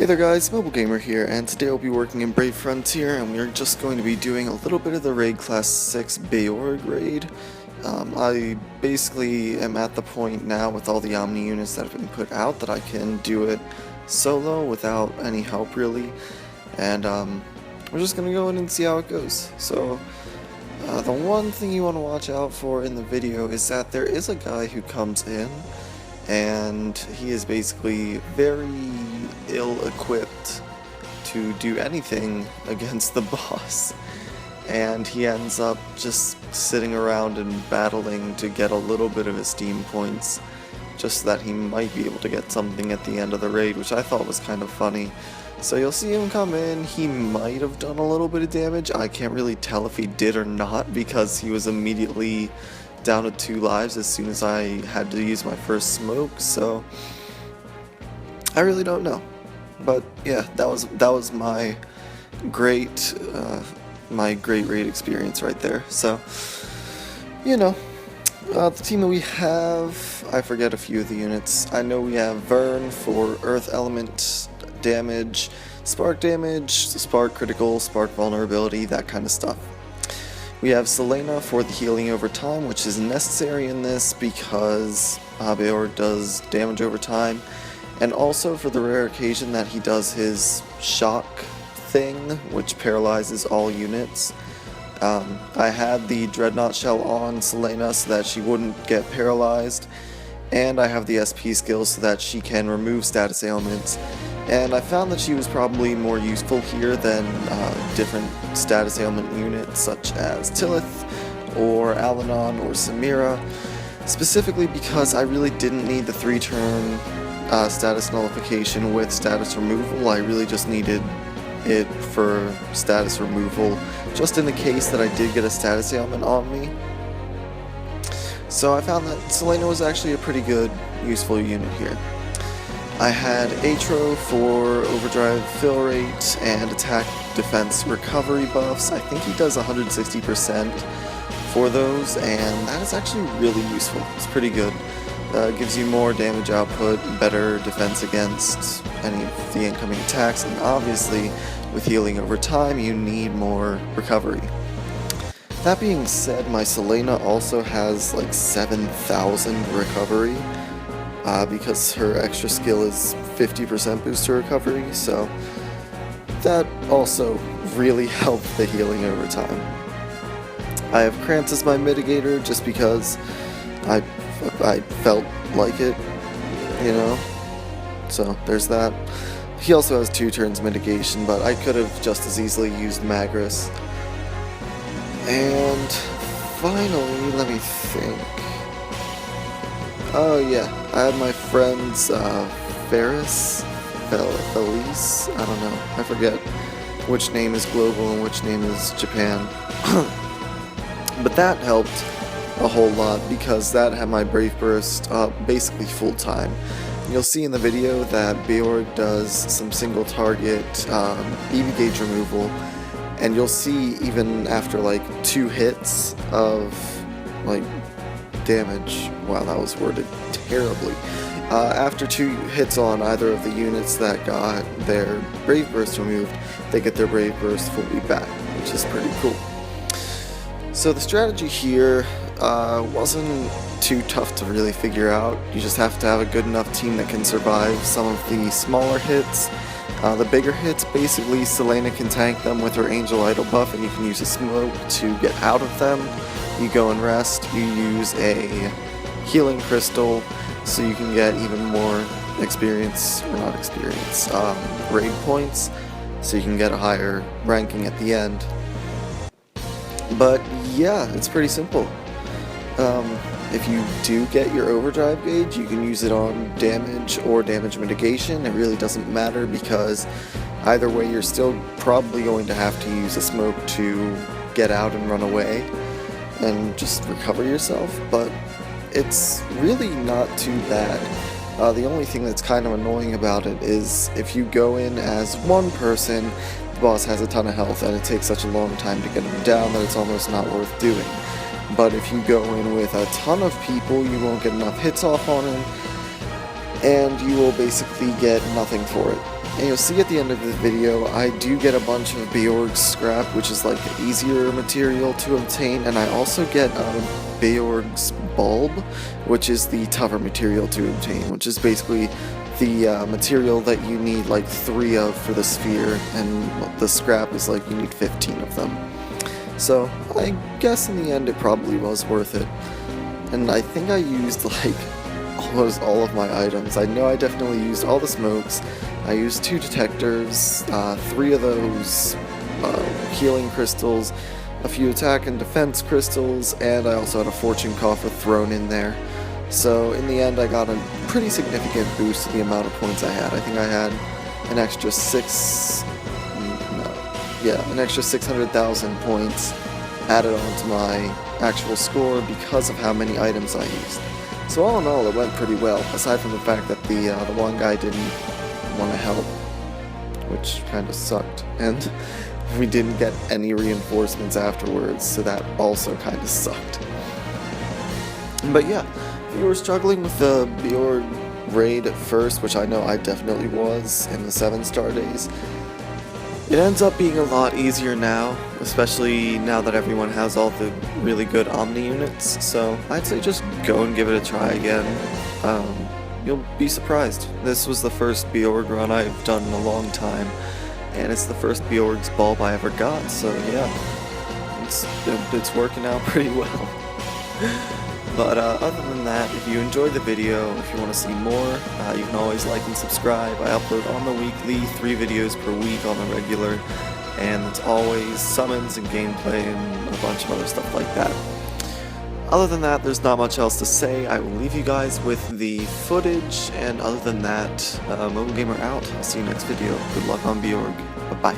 Hey there guys, Mobile Gamer here, and today I'll be working in Brave Frontier, and we're just going to be doing a little bit of the raid class 6 Beiorg raid. I basically am at the point now with all the Omni units that have been put out that I can do it solo without any help really, and we're just going to go in and see how it goes. So the one thing you want to watch out for in the video is that there is a guy who comes in and he is basically very ill-equipped to do anything against the boss, and he ends up just sitting around and battling to get a little bit of esteem points just so that he might be able to get something at the end of the raid, which I thought was kind of funny. So you'll see him come in. He might have done a little bit of damage. I can't really tell if he did or not because he was immediately down to 2 lives as soon as I had to use my first smoke, so I really don't know. But yeah, that was my great raid experience right there. So you know, the team that we have, I forget a few of the units. I know we have Vern for Earth Element damage, Spark critical, Spark vulnerability, that kind of stuff. We have Selena for the healing over time, which is necessary in this because Beiorg does damage over time, and also for the rare occasion that he does his shock thing, which paralyzes all units. I had the Dreadnought Shell on Selena so that she wouldn't get paralyzed, and I have the SP skill so that she can remove status ailments. And I found that she was probably more useful here than different status ailment units such as Tillith or Alanon or Samira, specifically because I really didn't need the 3-turn status nullification with status removal. I really just needed it for status removal, just in the case that I did get a status ailment on me. So I found that Selena was actually a pretty good, useful unit here. I had Atro for overdrive fill rate and attack defense recovery buffs. I think he does 160% for those, and that is actually really useful. It's pretty good. Gives you more damage output, better defense against any of the incoming attacks, and obviously with healing over time you need more recovery. That being said, my Selena also has like 7,000 recovery. Because her extra skill is 50% boost to recovery, so that also really helped the healing over time. I have Krantz as my mitigator just because I felt like it, you know, so there's that. He also has 2 turns mitigation, but I could have just as easily used Magris. And finally, let me think. Oh yeah, I had my friends Felice, I don't know, I forget which name is global and which name is Japan. But that helped a whole lot because that had my Brave Burst basically full time. You'll see in the video that Beiorg does some single target BB gauge removal, and you'll see even after like 2 hits of like damage, wow, that was worded terribly. After 2 hits on either of the units that got their Brave Burst removed, they get their Brave Burst fully back, which is pretty cool. So the strategy here wasn't too tough to really figure out. You just have to have a good enough team that can survive some of the smaller hits. The bigger hits, basically Selena can tank them with her Angel Idol buff, and you can use a smoke to get out of them. You go and rest, you use a healing crystal so you can get even more raid points, so you can get a higher ranking at the end. But yeah, it's pretty simple. If you do get your overdrive gauge, you can use it on damage or damage mitigation. It really doesn't matter because either way you're still probably going to have to use a smoke to get out and run away and just recover yourself, but it's really not too bad. The only thing that's kind of annoying about it is if you go in as one person, the boss has a ton of health and it takes such a long time to get him down that it's almost not worth doing. But if you go in with a ton of people, you won't get enough hits off on him, and you will basically get nothing for it. And you'll see at the end of the video, I do get a bunch of Beiorg scrap, which is like the easier material to obtain, and I also get Beiorg's bulb, which is the tougher material to obtain, which is basically the material that you need like 3 of for the sphere, and the scrap is like you need 15 of them. So I guess in the end it probably was worth it. And I think I used like almost all of my items. I know I definitely used all the smokes. I used 2 detectors, 3 of those healing crystals, a few attack and defense crystals, and I also had a fortune coffer thrown in there. So in the end I got a pretty significant boost to the amount of points I had. I think I had an extra 600,000 points added onto my actual score because of how many items I used. So all in all, it went pretty well, aside from the fact that the one guy didn't want to help, which kind of sucked, and we didn't get any reinforcements afterwards, so that also kind of sucked. But yeah, if you were struggling with the Beiorg raid at first, which I know I definitely was in the 7-star days, it ends up being a lot easier now, especially now that everyone has all the really good Omni units, so I'd say just go and give it a try again. You'll be surprised. This was the first Beiorg run I've done in a long time, and it's the first Beiorg's bulb I ever got, so yeah, it's working out pretty well. But other than that, if you enjoyed the video, if you want to see more, you can always like and subscribe. I upload on the weekly, 3 videos per week on the regular, and it's always summons and gameplay and a bunch of other stuff like that. Other than that, there's not much else to say. I will leave you guys with the footage, and other than that, Mobile Gamer out. I'll see you next video. Good luck on Beiorg. Bye-bye.